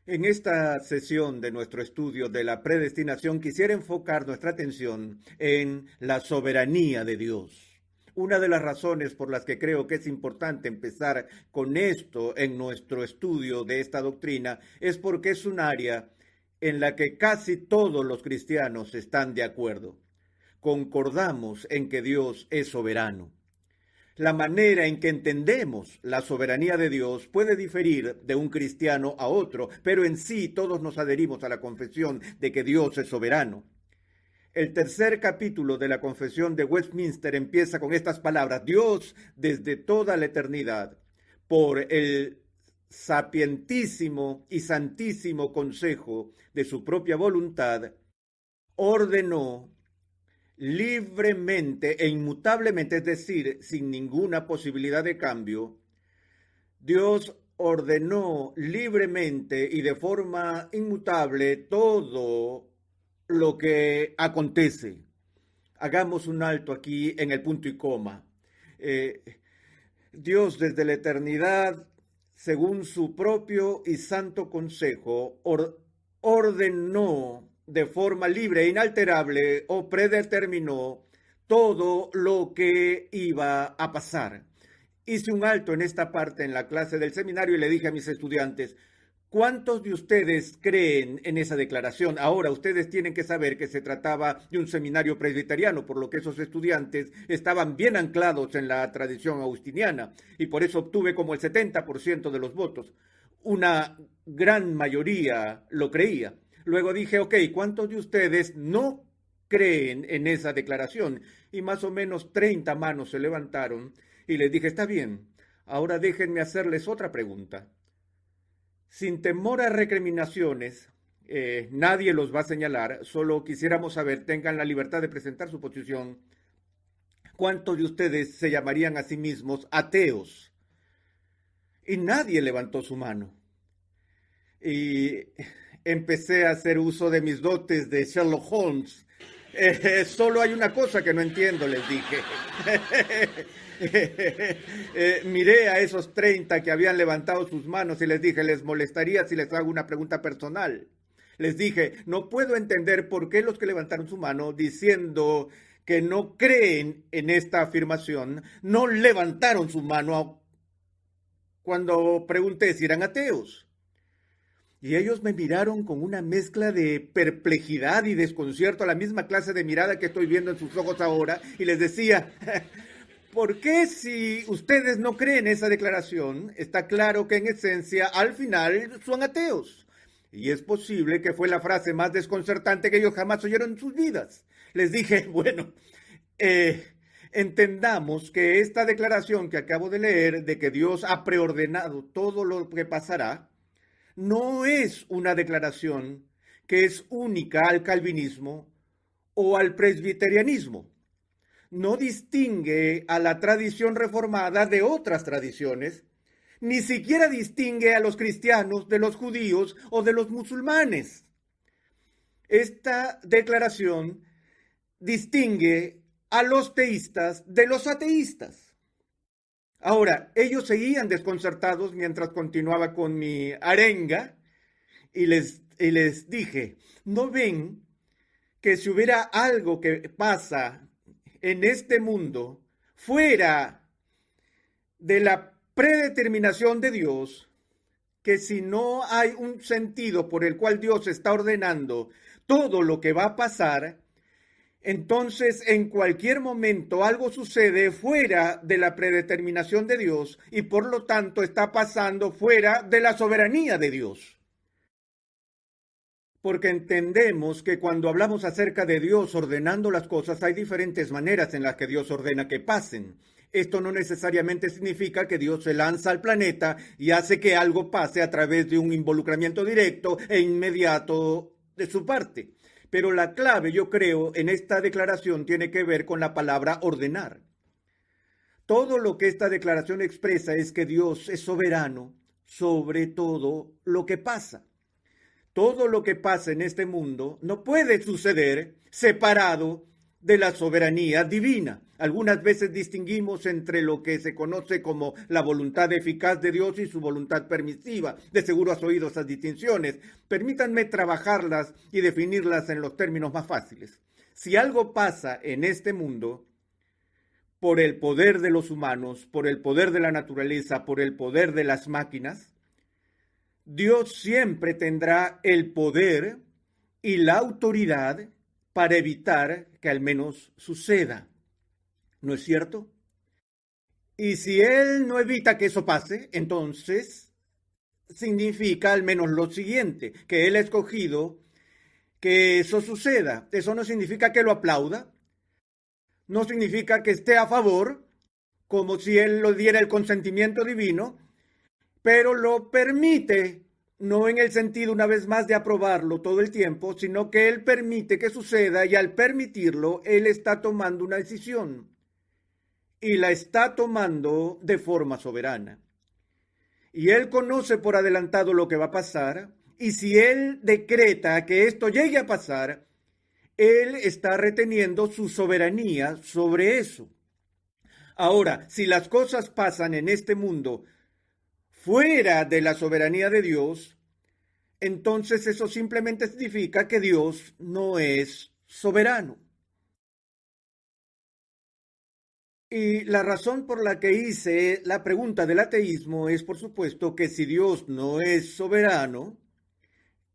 En esta sesión de nuestro estudio de la predestinación quisiera enfocar nuestra atención en la soberanía de Dios. Una de las razones por las que creo que es importante empezar con esto en nuestro estudio de esta doctrina es porque es un área en la que casi todos los cristianos están de acuerdo. Concordamos en que Dios es soberano. La manera en que entendemos la soberanía de Dios puede diferir de un cristiano a otro, pero en sí todos nos adherimos a la confesión de que Dios es soberano. El tercer capítulo de la Confesión de Westminster empieza con estas palabras: Dios, desde toda la eternidad, por el sapientísimo y santísimo consejo de su propia voluntad, ordenó libremente e inmutablemente, es decir, sin ninguna posibilidad de cambio. Dios ordenó libremente y de forma inmutable todo lo que acontece. Hagamos un alto aquí en el punto y coma. Dios desde la eternidad, según su propio y santo consejo, ordenó de forma libre e inalterable o predeterminó todo lo que iba a pasar. Hice un alto en esta parte en la clase del seminario y le dije a mis estudiantes: ¿cuántos de ustedes creen en esa declaración? Ahora, ustedes tienen que saber que se trataba de un seminario presbiteriano, por lo que esos estudiantes estaban bien anclados en la tradición agustiniana, y por eso obtuve como el 70% de los votos. Una gran mayoría lo creía. Luego dije: ok, ¿cuántos de ustedes no creen en esa declaración? Y más o menos 30 manos se levantaron, y les dije: está bien, ahora déjenme hacerles otra pregunta. Sin temor a recriminaciones, nadie los va a señalar, solo quisiéramos saber, tengan la libertad de presentar su posición. ¿Cuántos de ustedes se llamarían a sí mismos ateos? Y nadie levantó su mano. Y empecé a hacer uso de mis dotes de Sherlock Holmes. Solo hay una cosa que no entiendo, les dije. Miré a esos 30 que habían levantado sus manos y les dije: ¿les molestaría si les hago una pregunta personal? Les dije: no puedo entender por qué los que levantaron su mano diciendo que no creen en esta afirmación no levantaron su mano cuando pregunté si eran ateos. Y ellos me miraron con una mezcla de perplejidad y desconcierto, la misma clase de mirada que estoy viendo en sus ojos ahora, y les decía: ¿por qué, si ustedes no creen esa declaración, está claro que en esencia al final son ateos? Y es posible que fue la frase más desconcertante que ellos jamás oyeron en sus vidas. Les dije: bueno, entendamos que esta declaración que acabo de leer de que Dios ha preordenado todo lo que pasará, no es una declaración que es única al calvinismo o al presbiterianismo. No distingue a la tradición reformada de otras tradiciones, ni siquiera distingue a los cristianos de los judíos o de los musulmanes. Esta declaración distingue a los teístas de los ateístas. Ahora, ellos seguían desconcertados mientras continuaba con mi arenga y les dije: ¿no ven que si hubiera algo que pasa en este mundo fuera de la predeterminación de Dios, que si no hay un sentido por el cual Dios está ordenando todo lo que va a pasar, entonces en cualquier momento algo sucede fuera de la predeterminación de Dios y por lo tanto está pasando fuera de la soberanía de Dios? Porque entendemos que cuando hablamos acerca de Dios ordenando las cosas, hay diferentes maneras en las que Dios ordena que pasen. Esto no necesariamente significa que Dios se lanza al planeta y hace que algo pase a través de un involucramiento directo e inmediato de su parte. Pero la clave, yo creo, en esta declaración tiene que ver con la palabra ordenar. Todo lo que esta declaración expresa es que Dios es soberano sobre todo lo que pasa. Todo lo que pasa en este mundo no puede suceder separado de la soberanía divina. Algunas veces distinguimos entre lo que se conoce como la voluntad eficaz de Dios y su voluntad permisiva. De seguro has oído esas distinciones. Permítanme trabajarlas y definirlas en los términos más fáciles. Si algo pasa en este mundo, por el poder de los humanos, por el poder de la naturaleza, por el poder de las máquinas, Dios siempre tendrá el poder y la autoridad para evitar que al menos suceda. ¿No es cierto? Y si Él no evita que eso pase, entonces significa al menos lo siguiente, que Él ha escogido que eso suceda. Eso no significa que lo aplauda, no significa que esté a favor, como si Él lo diera el consentimiento divino, pero lo permite, no en el sentido una vez más de aprobarlo todo el tiempo, sino que Él permite que suceda y al permitirlo, Él está tomando una decisión y la está tomando de forma soberana. Y Él conoce por adelantado lo que va a pasar y si Él decreta que esto llegue a pasar, Él está reteniendo su soberanía sobre eso. Ahora, si las cosas pasan en este mundo fuera de la soberanía de Dios, entonces eso simplemente significa que Dios no es soberano. Y la razón por la que hice la pregunta del ateísmo es, por supuesto, que si Dios no es soberano,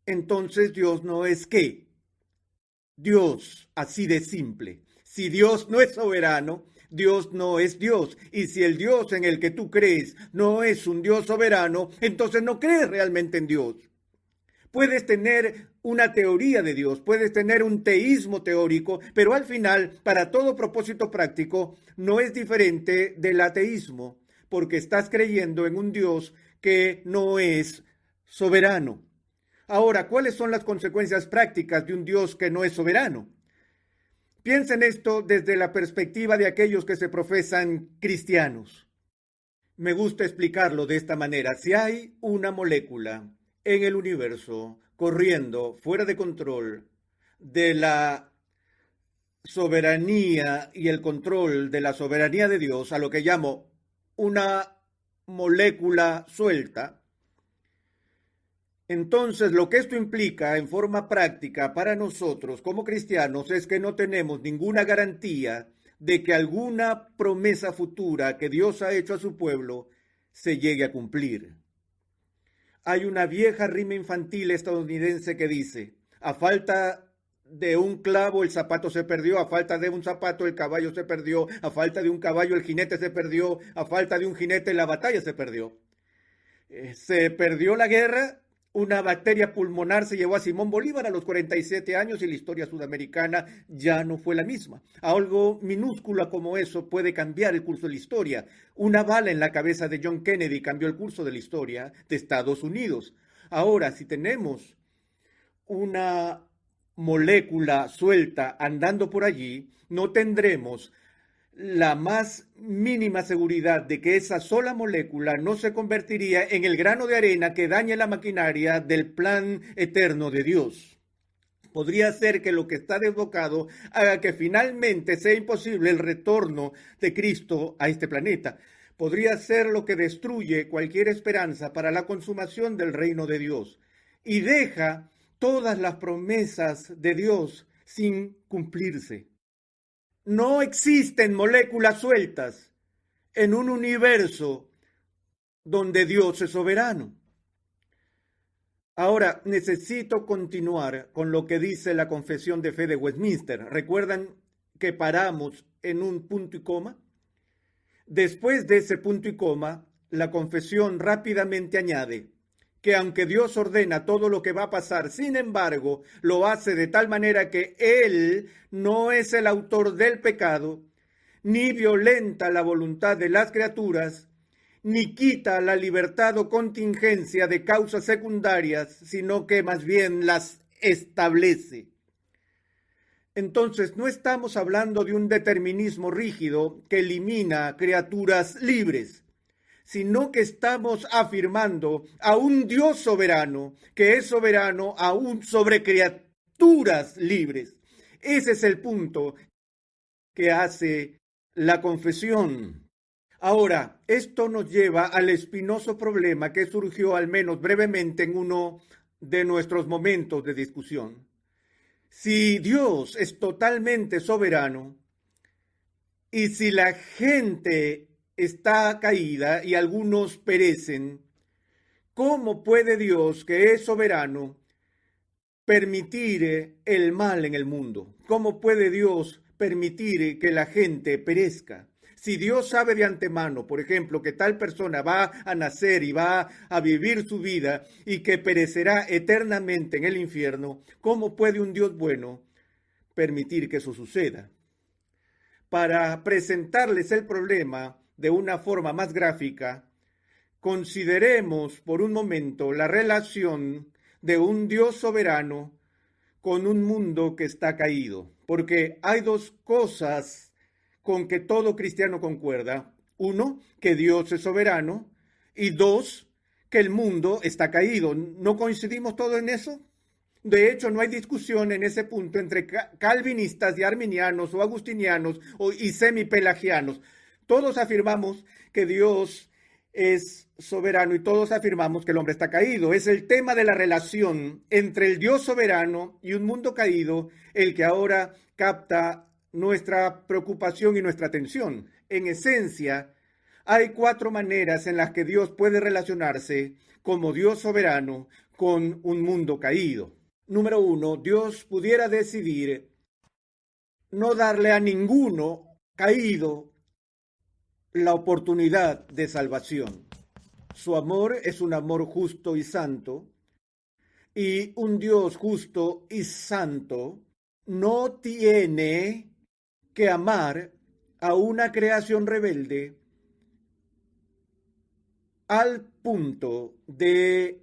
entonces Dios no es ¿qué? Dios, así de simple. Si Dios no es soberano, Dios no es Dios. Y si el Dios en el que tú crees no es un Dios soberano, entonces no crees realmente en Dios. Puedes tener una teoría de Dios, puedes tener un teísmo teórico, pero al final, para todo propósito práctico, no es diferente del ateísmo, porque estás creyendo en un Dios que no es soberano. Ahora, ¿cuáles son las consecuencias prácticas de un Dios que no es soberano? Piensen esto desde la perspectiva de aquellos que se profesan cristianos. Me gusta explicarlo de esta manera. Si hay una molécula en el universo corriendo fuera de control de la soberanía y el control de la soberanía de Dios, a lo que llamo una molécula suelta, entonces lo que esto implica en forma práctica para nosotros como cristianos es que no tenemos ninguna garantía de que alguna promesa futura que Dios ha hecho a su pueblo se llegue a cumplir. Hay una vieja rima infantil estadounidense que dice, a falta de un clavo el zapato se perdió, a falta de un zapato el caballo se perdió, a falta de un caballo el jinete se perdió, a falta de un jinete la batalla se perdió. Se perdió la guerra, una bacteria pulmonar se llevó a Simón Bolívar a los 47 años y la historia sudamericana ya no fue la misma. Algo minúsculo como eso puede cambiar el curso de la historia. Una bala en la cabeza de John Kennedy cambió el curso de la historia de Estados Unidos. Ahora, si tenemos una molécula suelta andando por allí, no tendremos la más mínima seguridad de que esa sola molécula no se convertiría en el grano de arena que dañe la maquinaria del plan eterno de Dios. Podría ser que lo que está desbocado haga que finalmente sea imposible el retorno de Cristo a este planeta. Podría ser lo que destruye cualquier esperanza para la consumación del reino de Dios y deja todas las promesas de Dios sin cumplirse. No existen moléculas sueltas en un universo donde Dios es soberano. Ahora, necesito continuar con lo que dice la Confesión de Fe de Westminster. ¿Recuerdan que paramos en un punto y coma? Después de ese punto y coma, la Confesión rápidamente añade que aunque Dios ordena todo lo que va a pasar, sin embargo, lo hace de tal manera que Él no es el autor del pecado, ni violenta la voluntad de las criaturas, ni quita la libertad o contingencia de causas secundarias, sino que más bien las establece. Entonces, no estamos hablando de un determinismo rígido que elimina criaturas libres, sino que estamos afirmando a un Dios soberano, que es soberano aún sobre criaturas libres. Ese es el punto que hace la confesión. Ahora, esto nos lleva al espinoso problema que surgió al menos brevemente en uno de nuestros momentos de discusión. Si Dios es totalmente soberano y si la gente está caída y algunos perecen, ¿cómo puede Dios, que es soberano, permitir el mal en el mundo? ¿Cómo puede Dios permitir que la gente perezca? Si Dios sabe de antemano, por ejemplo, que tal persona va a nacer y va a vivir su vida y que perecerá eternamente en el infierno, ¿cómo puede un Dios bueno permitir que eso suceda? Para presentarles el problema de una forma más gráfica, consideremos por un momento la relación de un Dios soberano con un mundo que está caído, porque hay dos cosas con que todo cristiano concuerda. Uno, que Dios es soberano, y dos, que el mundo está caído. ¿No coincidimos todos en eso? De hecho, no hay discusión en ese punto entre calvinistas y arminianos o agustinianos y semipelagianos. Todos afirmamos que Dios es soberano y todos afirmamos que el hombre está caído. Es el tema de la relación entre el Dios soberano y un mundo caído el que ahora capta nuestra preocupación y nuestra atención. En esencia, hay 4 maneras en las que Dios puede relacionarse como Dios soberano con un mundo caído. Número 1, Dios pudiera decidir no darle a ninguno caído la oportunidad de salvación. Su amor es un amor justo y santo, y un Dios justo y santo no tiene que amar a una creación rebelde al punto de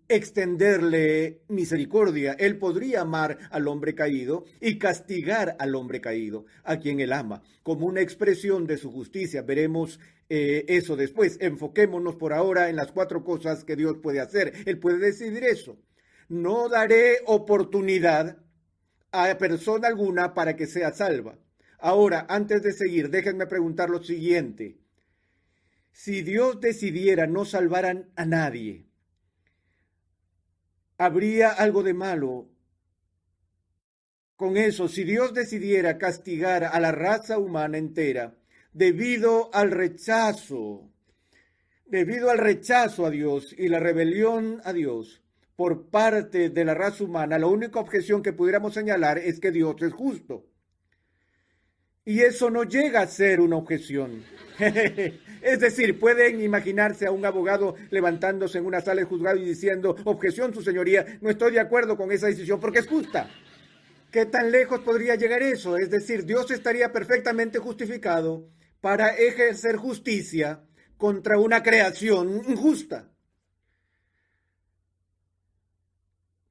extenderle misericordia. Él podría amar al hombre caído y castigar al hombre caído, a quien él ama, como una expresión de su justicia. Veremos eso después. Enfoquémonos por ahora en las 4 cosas que Dios puede hacer. Él puede decidir eso. No daré oportunidad a persona alguna para que sea salva. Ahora, antes de seguir, déjenme preguntar lo siguiente. Si Dios decidiera no salvar a nadie, ¿habría algo de malo con eso? Si Dios decidiera castigar a la raza humana entera debido al rechazo a Dios y la rebelión a Dios por parte de la raza humana, la única objeción que pudiéramos señalar es que Dios es justo. Y eso no llega a ser una objeción. Es decir, pueden imaginarse a un abogado levantándose en una sala de juzgado y diciendo: objeción, su señoría, no estoy de acuerdo con esa decisión porque es justa. ¿Qué tan lejos podría llegar eso? Es decir, Dios estaría perfectamente justificado para ejercer justicia contra una creación injusta.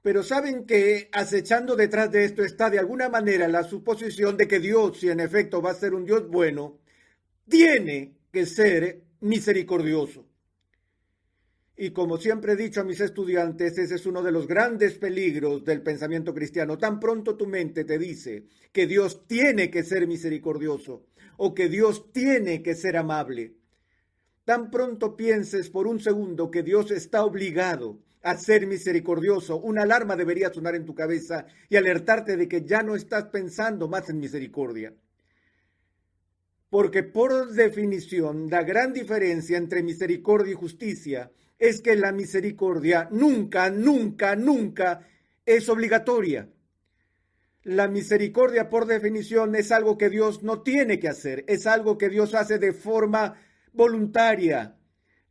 Pero saben que acechando detrás de esto está de alguna manera la suposición de que Dios, si en efecto va a ser un Dios bueno, tiene que ser misericordioso. Y como siempre he dicho a mis estudiantes, ese es uno de los grandes peligros del pensamiento cristiano. Tan pronto tu mente te dice que Dios tiene que ser misericordioso o que Dios tiene que ser amable, tan pronto pienses por un segundo que Dios está obligado a ser misericordioso, una alarma debería sonar en tu cabeza y alertarte de que ya no estás pensando más en misericordia. Porque por definición, la gran diferencia entre misericordia y justicia es que la misericordia nunca es obligatoria. La misericordia, por definición, es algo que Dios no tiene que hacer, es algo que Dios hace de forma voluntaria,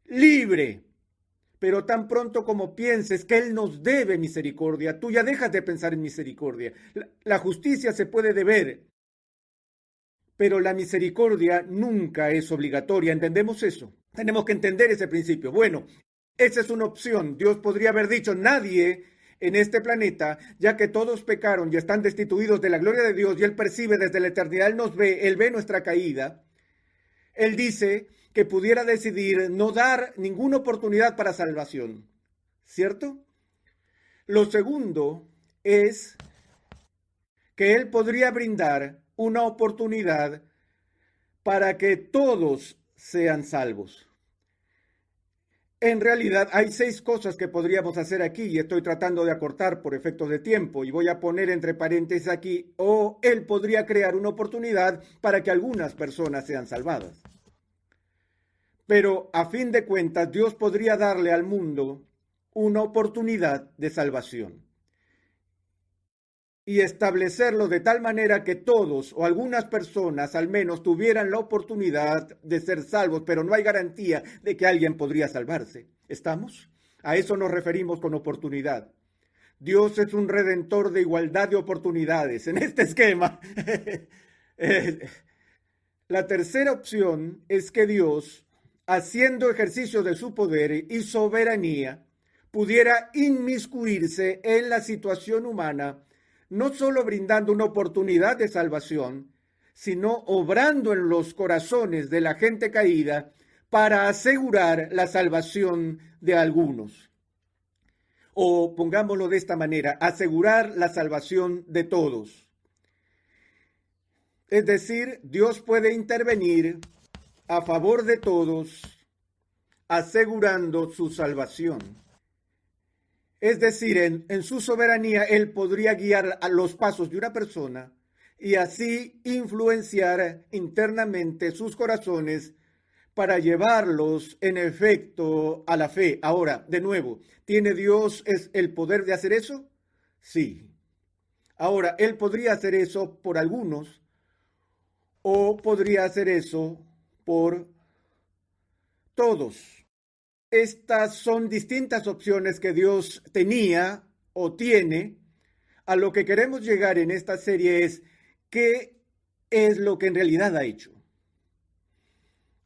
libre. Pero tan pronto como pienses que Él nos debe misericordia, tú ya dejas de pensar en misericordia. La justicia se puede deber, pero la misericordia nunca es obligatoria. ¿Entendemos eso? Tenemos que entender ese principio. Bueno, esa es una opción. Dios podría haber dicho: nadie en este planeta, ya que todos pecaron y están destituidos de la gloria de Dios y Él percibe desde la eternidad, Él nos ve, Él ve nuestra caída. Él dice que pudiera decidir no dar ninguna oportunidad para salvación, ¿cierto? Lo segundo es que Él podría brindar una oportunidad para que todos sean salvos. En realidad hay 6 cosas que podríamos hacer aquí y estoy tratando de acortar por efectos de tiempo y voy a poner entre paréntesis aquí, o Él podría crear una oportunidad para que algunas personas sean salvadas. Pero a fin de cuentas, Dios podría darle al mundo una oportunidad de salvación y establecerlo de tal manera que todos o algunas personas al menos tuvieran la oportunidad de ser salvos, pero no hay garantía de que alguien podría salvarse. ¿Estamos? A eso nos referimos con oportunidad. Dios es un redentor de igualdad de oportunidades en este esquema. La tercera opción es que Dios, haciendo ejercicio de su poder y soberanía, pudiera inmiscuirse en la situación humana, no solo brindando una oportunidad de salvación, sino obrando en los corazones de la gente caída para asegurar la salvación de algunos. O pongámoslo de esta manera, asegurar la salvación de todos. Es decir, Dios puede intervenir a favor de todos, asegurando su salvación. Es decir, en su soberanía, Él podría guiar a los pasos de una persona y así influenciar internamente sus corazones para llevarlos en efecto a la fe. Ahora, de nuevo, ¿tiene Dios el poder de hacer eso? Sí. Ahora, Él podría hacer eso por algunos o podría hacer eso por todos. Estas son distintas opciones que Dios tenía o tiene. A lo que queremos llegar en esta serie es qué es lo que en realidad ha hecho.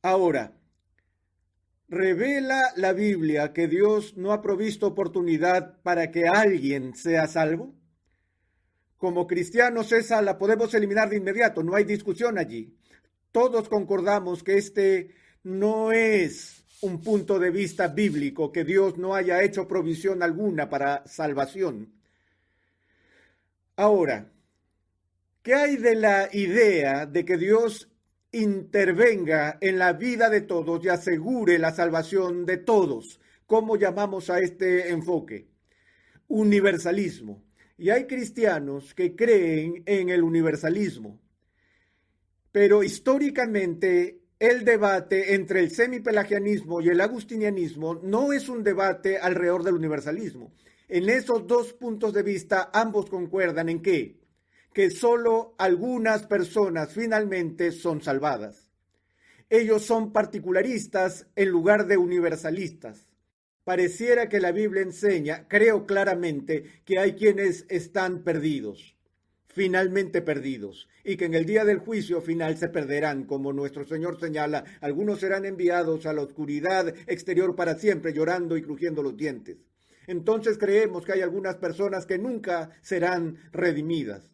Ahora, ¿revela la Biblia que Dios no ha provisto oportunidad para que alguien sea salvo? Como cristianos esa la podemos eliminar de inmediato, no hay discusión allí. Todos concordamos que este no es un punto de vista bíblico, que Dios no haya hecho provisión alguna para salvación. Ahora, ¿qué hay de la idea de que Dios intervenga en la vida de todos y asegure la salvación de todos? ¿Cómo llamamos a este enfoque? Universalismo. Y hay cristianos que creen en el universalismo. Pero históricamente el debate entre el semipelagianismo y el agustinianismo no es un debate alrededor del universalismo. En esos 2 puntos de vista ambos concuerdan en que solo algunas personas finalmente son salvadas. Ellos son particularistas en lugar de universalistas. Pareciera que la Biblia enseña, creo claramente, que hay quienes están perdidos, finalmente perdidos, y que en el día del juicio final se perderán, como nuestro Señor señala, algunos serán enviados a la oscuridad exterior para siempre, llorando y crujiendo los dientes. Entonces creemos que hay algunas personas que nunca serán redimidas.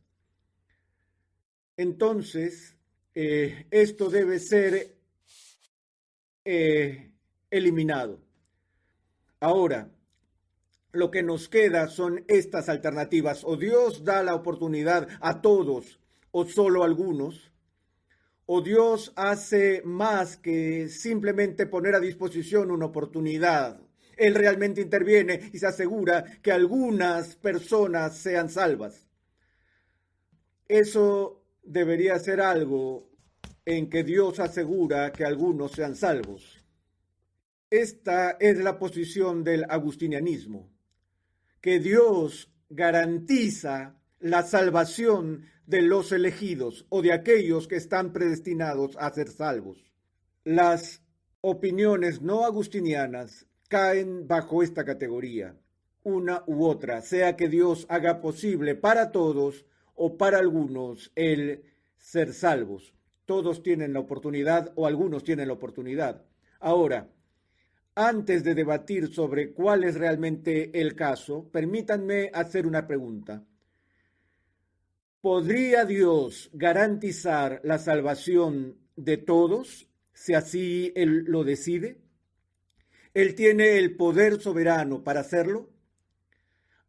Entonces, esto debe ser eliminado. Ahora, lo que nos queda son estas alternativas. O Dios da la oportunidad a todos o solo a algunos, o Dios hace más que simplemente poner a disposición una oportunidad. Él realmente interviene y se asegura que algunas personas sean salvas. Eso debería ser algo en que Dios asegura que algunos sean salvos. Esta es la posición del agustinianismo, que Dios garantiza la salvación de los elegidos o de aquellos que están predestinados a ser salvos. Las opiniones no agustinianas caen bajo esta categoría, una u otra, sea que Dios haga posible para todos o para algunos el ser salvos. Todos tienen la oportunidad o algunos tienen la oportunidad. Ahora, antes de debatir sobre cuál es realmente el caso, permítanme hacer una pregunta. ¿Podría Dios garantizar la salvación de todos si así Él lo decide? ¿Él tiene el poder soberano para hacerlo?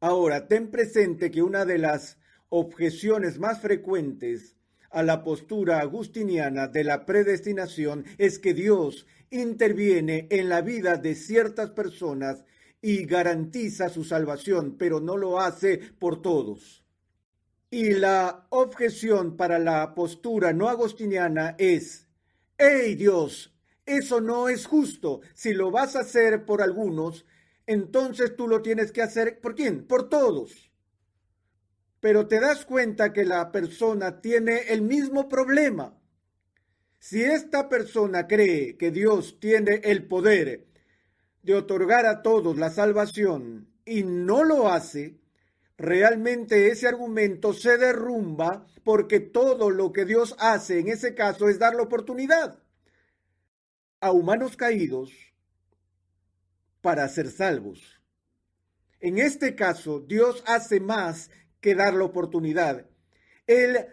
Ahora, ten presente que una de las objeciones más frecuentes a la postura agustiniana de la predestinación es que Dios interviene en la vida de ciertas personas y garantiza su salvación, pero no lo hace por todos. Y la objeción para la postura no agustiniana es: ¡hey Dios! Eso no es justo. Si lo vas a hacer por algunos, entonces tú lo tienes que hacer ¿por quién? Por todos. Pero te das cuenta que la persona tiene el mismo problema. Si esta persona cree que Dios tiene el poder de otorgar a todos la salvación y no lo hace, realmente ese argumento se derrumba, porque todo lo que Dios hace en ese caso es dar la oportunidad a humanos caídos para ser salvos. En este caso, Dios hace más que dar la oportunidad. Él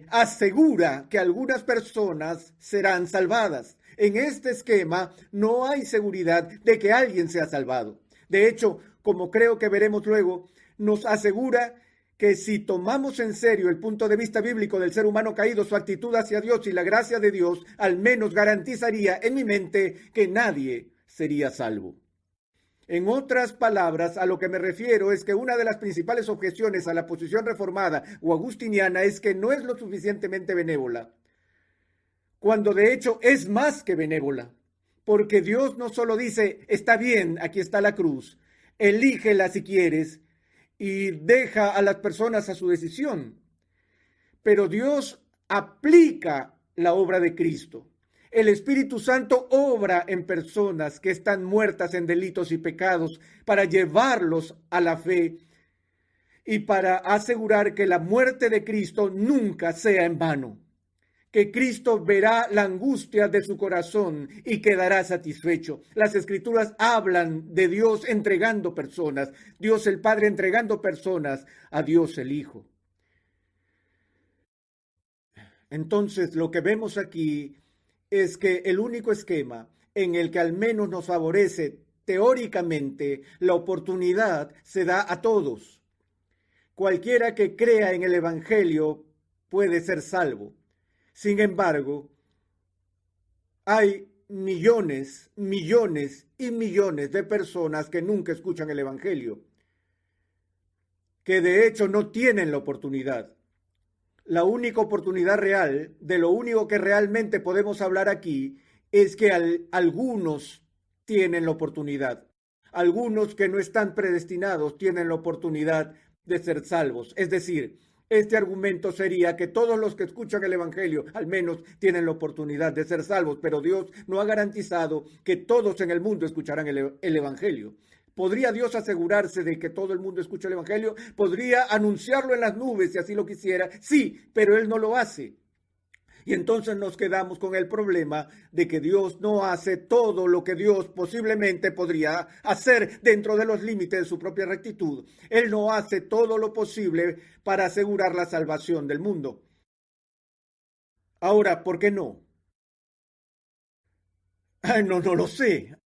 asegura que algunas personas serán salvadas. En este esquema no hay seguridad de que alguien sea salvado. De hecho, como creo que veremos luego, nos asegura que si tomamos en serio el punto de vista bíblico del ser humano caído, su actitud hacia Dios y la gracia de Dios, al menos garantizaría en mi mente que nadie sería salvo. En otras palabras, a lo que me refiero es que una de las principales objeciones a la posición reformada o agustiniana es que no es lo suficientemente benévola, cuando de hecho es más que benévola, porque Dios no solo dice: está bien, aquí está la cruz, elígela si quieres, y deja a las personas a su decisión, pero Dios aplica la obra de Cristo. El Espíritu Santo obra en personas que están muertas en delitos y pecados para llevarlos a la fe y para asegurar que la muerte de Cristo nunca sea en vano, que Cristo verá la angustia de su corazón y quedará satisfecho. Las Escrituras hablan de Dios entregando personas, Dios el Padre entregando personas a Dios el Hijo. Entonces, lo que vemos aquí es que el único esquema en el que al menos nos favorece teóricamente la oportunidad se da a todos. Cualquiera que crea en el Evangelio puede ser salvo. Sin embargo, hay millones, millones y millones de personas que nunca escuchan el Evangelio, que de hecho no tienen la oportunidad. La única oportunidad real, de lo único que realmente podemos hablar aquí, es que algunos tienen la oportunidad. Algunos que no están predestinados tienen la oportunidad de ser salvos. Es decir, este argumento sería que todos los que escuchan el Evangelio al menos tienen la oportunidad de ser salvos, pero Dios no ha garantizado que todos en el mundo escucharán el Evangelio. ¿Podría Dios asegurarse de que todo el mundo escuche el Evangelio? ¿Podría anunciarlo en las nubes si así lo quisiera? Sí, pero Él no lo hace. Y entonces nos quedamos con el problema de que Dios no hace todo lo que Dios posiblemente podría hacer dentro de los límites de su propia rectitud. Él no hace todo lo posible para asegurar la salvación del mundo. Ahora, ¿por qué no? No lo sé.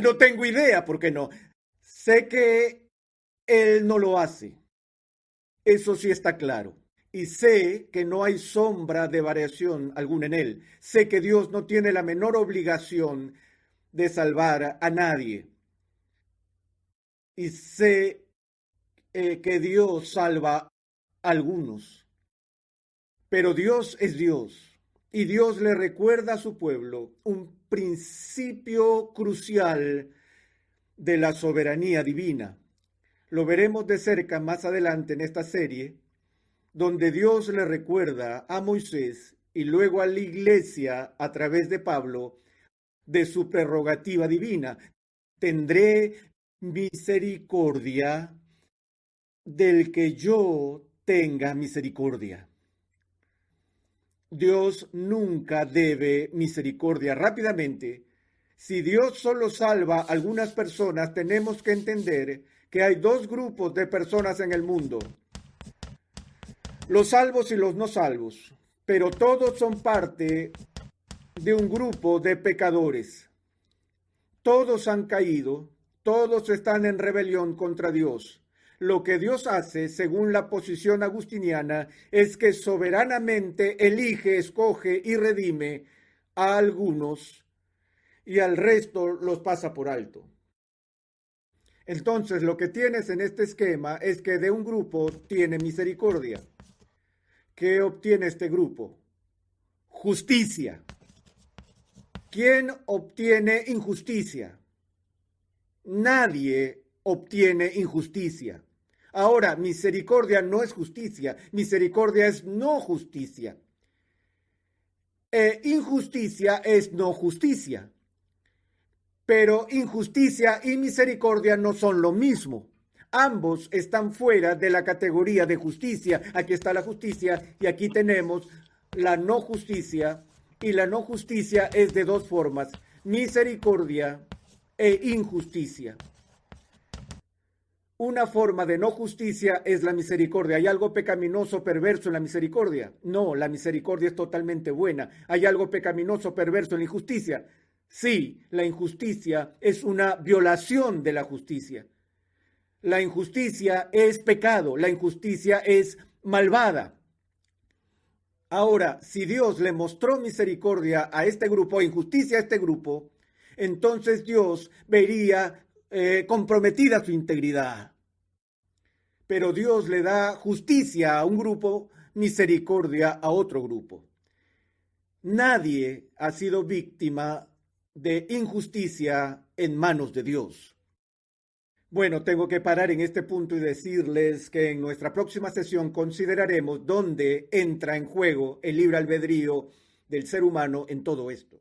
No tengo idea por qué no. Sé que Él no lo hace. Eso sí está claro. Y sé que no hay sombra de variación alguna en Él. Sé que Dios no tiene la menor obligación de salvar a nadie. Y sé que Dios salva a algunos. Pero Dios es Dios. Y Dios le recuerda a su pueblo un principio crucial de la soberanía divina. Lo veremos de cerca más adelante en esta serie, donde Dios le recuerda a Moisés y luego a la iglesia a través de Pablo de su prerrogativa divina. Tendré misericordia del que yo tenga misericordia. Dios nunca debe misericordia. Rápidamente, si Dios solo salva a algunas personas, tenemos que entender que hay dos grupos de personas en el mundo: los salvos y los no salvos, pero todos son parte de un grupo de pecadores. Todos han caído, todos están en rebelión contra Dios. Lo que Dios hace, según la posición agustiniana, es que soberanamente elige, escoge y redime a algunos y al resto los pasa por alto. Entonces, lo que tienes en este esquema es que de un grupo tiene misericordia. ¿Qué obtiene este grupo? Justicia. ¿Quién obtiene injusticia? Nadie obtiene injusticia. Ahora, misericordia no es justicia, misericordia es no justicia. Injusticia es no justicia. Pero injusticia y misericordia no son lo mismo. Ambos están fuera de la categoría de justicia. Aquí está la justicia y aquí tenemos la no justicia. Y la no justicia es de dos formas: misericordia e injusticia. Una forma de no justicia es la misericordia. ¿Hay algo pecaminoso, perverso en la misericordia? No, la misericordia es totalmente buena. ¿Hay algo pecaminoso, perverso en la injusticia? Sí, la injusticia es una violación de la justicia. La injusticia es pecado, la injusticia es malvada. Ahora, si Dios le mostró misericordia a este grupo, injusticia a este grupo, entonces Dios vería comprometida su integridad. Pero Dios le da justicia a un grupo, misericordia a otro grupo. Nadie ha sido víctima de injusticia en manos de Dios. Bueno, tengo que parar en este punto y decirles que en nuestra próxima sesión consideraremos dónde entra en juego el libre albedrío del ser humano en todo esto.